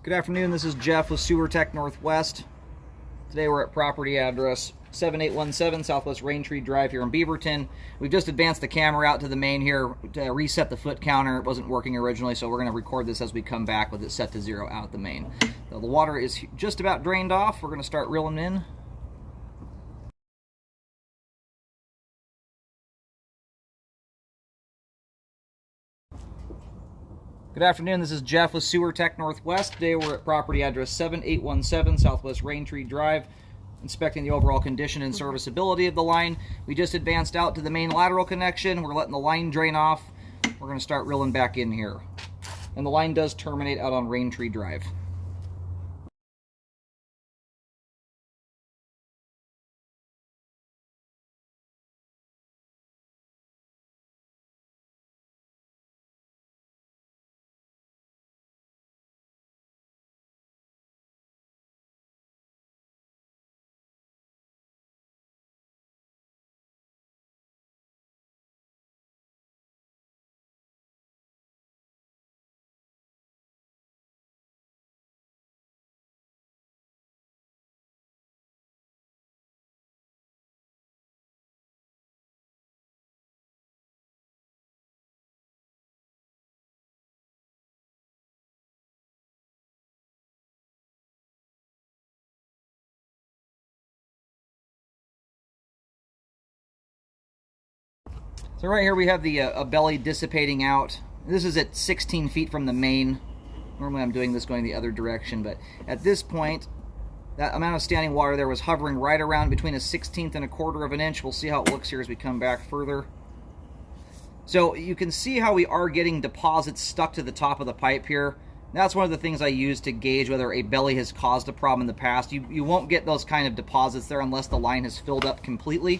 Good afternoon, this is Jeff with Sewer Tech Northwest. Today we're at property address 7817 Southwest Raintree Drive here in Beaverton. We've just advanced the camera out to the main here to reset the foot counter. It wasn't working originally, so we're going to record this as we come back with it set to 0 out at the main. So the water is just about drained off. We're going to start reeling in. Good afternoon, this is Jeff with Sewer Tech Northwest. Today we're at property address 7817 Southwest Raintree Drive, inspecting the overall condition and serviceability of the line. We just advanced out to the main lateral connection. We're letting the line drain off. We're going to start reeling back in here. And the line does terminate out on Raintree Drive. So right here we have the a belly dissipating out. This is at 16 feet from the main. Normally I'm doing this going the other direction, but at this point, that amount of standing water there was hovering right around between a 1/16 and a quarter of an inch. We'll see how it looks here as we come back further. So you can see how we are getting deposits stuck to the top of the pipe here. That's one of the things I use to gauge whether a belly has caused a problem in the past. You won't get those kind of deposits there unless the line has filled up completely.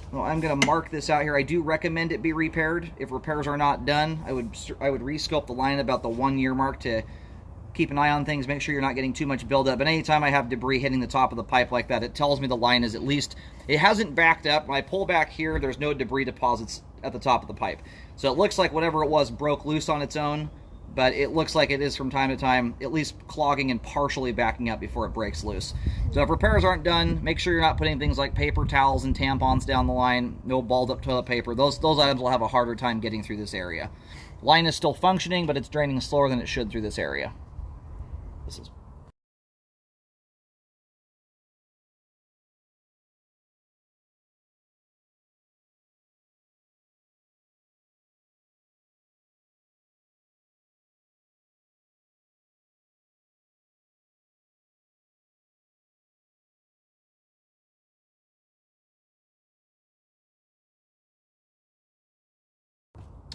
Well, I'm going to mark this out here. I do recommend it be repaired. If repairs are not done, I would rescope the line about the 1 year mark to keep an eye on things, make sure you're not getting too much buildup. But anytime I have debris hitting the top of the pipe like that, it tells me the line is at least, it hasn't backed up. When I pull back here, there's no debris deposits at the top of the pipe. So it looks like whatever it was broke loose on its own, but it looks like it is from time to time at least clogging and partially backing up before it breaks loose. So if repairs aren't done, make sure you're not putting things like paper towels and tampons down the line, no balled up toilet paper. Those items will have a harder time getting through this area. Line is still functioning, but it's draining slower than it should through this area. This is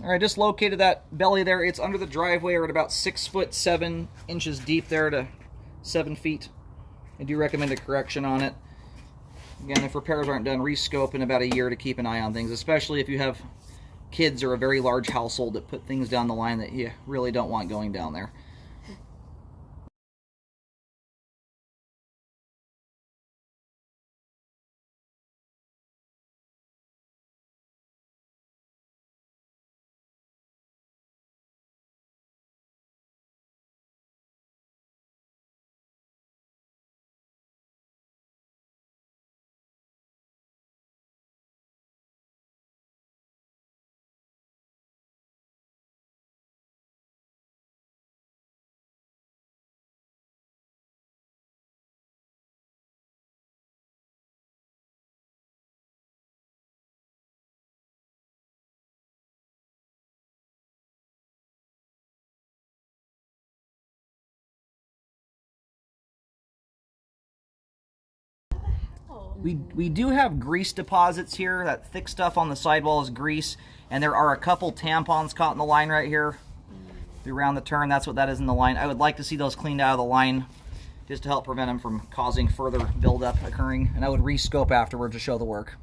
all right, just located that belly there. It's under the driveway or at about 6'7" deep there to 7 feet. I do recommend a correction on it. Again, if repairs aren't done, rescope in about a year to keep an eye on things, especially if you have kids or a very large household that put things down the line that you really don't want going down there. We do have grease deposits here. That thick stuff on the sidewall is grease, and there are a couple tampons caught in the line right here. Around the turn, that's what that is in the line. I would like to see those cleaned out of the line just to help prevent them from causing further buildup occurring, and I would rescope afterward to show the work.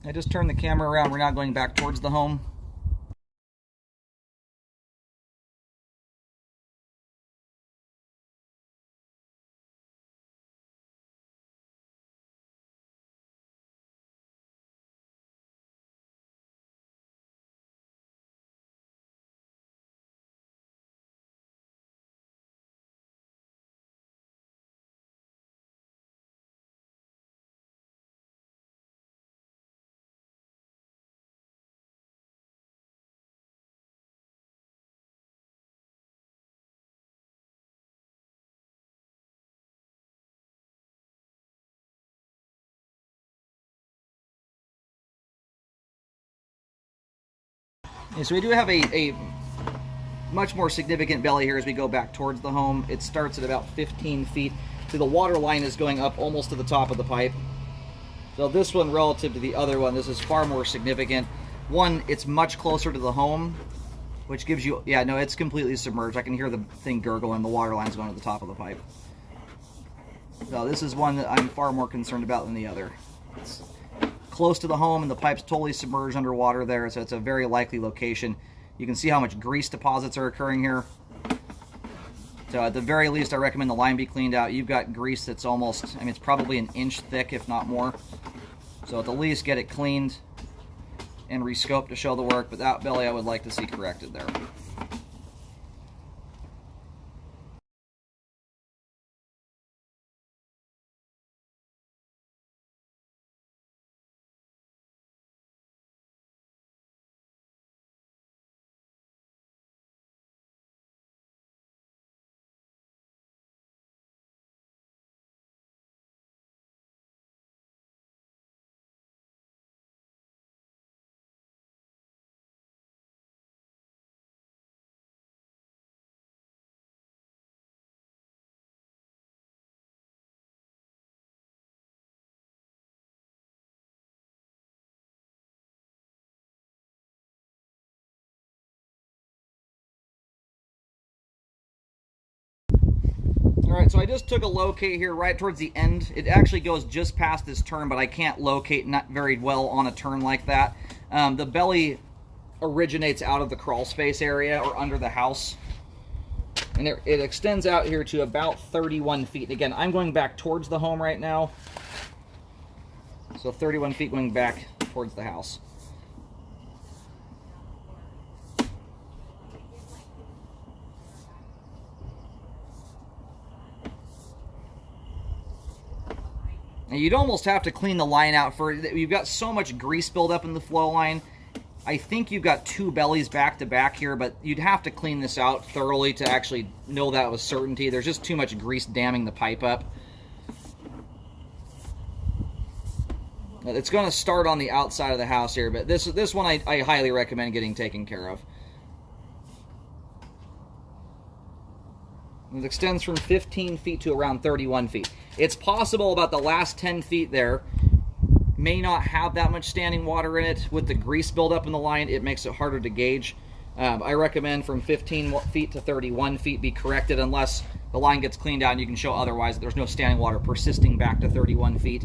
I just turned the camera around. We're now going back towards the home. Okay, so we do have a much more significant belly here as we go back towards the home. It starts at about 15 feet. So the water line is going up almost to the top of the pipe. So this one relative to the other one, this is far more significant. One, it's much closer to the home, which gives you, yeah, no, it's completely submerged. I can hear the thing gurgling, the water line's going to the top of the pipe. So this is one that I'm far more concerned about than the other. It's close to the home and the pipe's totally submerged underwater there, so it's a very likely location. You can see how much grease deposits are occurring here. So at the very least, I recommend the line be cleaned out. You've got grease that's almost, I mean, it's probably an inch thick, if not more. So at the least, get it cleaned and rescoped to show the work, but that belly I would like to see corrected there. Alright, so I just took a locate here right towards the end. It actually goes just past this turn, but I can't locate not very well on a turn like that. The belly originates out of the crawl space area or under the house. And it extends out here to about 31 feet. Again, I'm going back towards the home right now. So 31 feet going back towards the house. And you'd almost have to clean the line out for, you've got so much grease buildup in the flow line. I think you've got two bellies back to back here, but you'd have to clean this out thoroughly to actually know that with certainty. There's just too much grease damming the pipe up. It's going to start on the outside of the house here, but this one I highly recommend getting taken care of. It extends from 15 feet to around 31 feet. It's possible about the last 10 feet there may not have that much standing water in it. With the grease buildup in the line, it makes it harder to gauge. I recommend from 15 feet to 31 feet be corrected unless the line gets cleaned out and you can show otherwise that there's no standing water persisting back to 31 feet.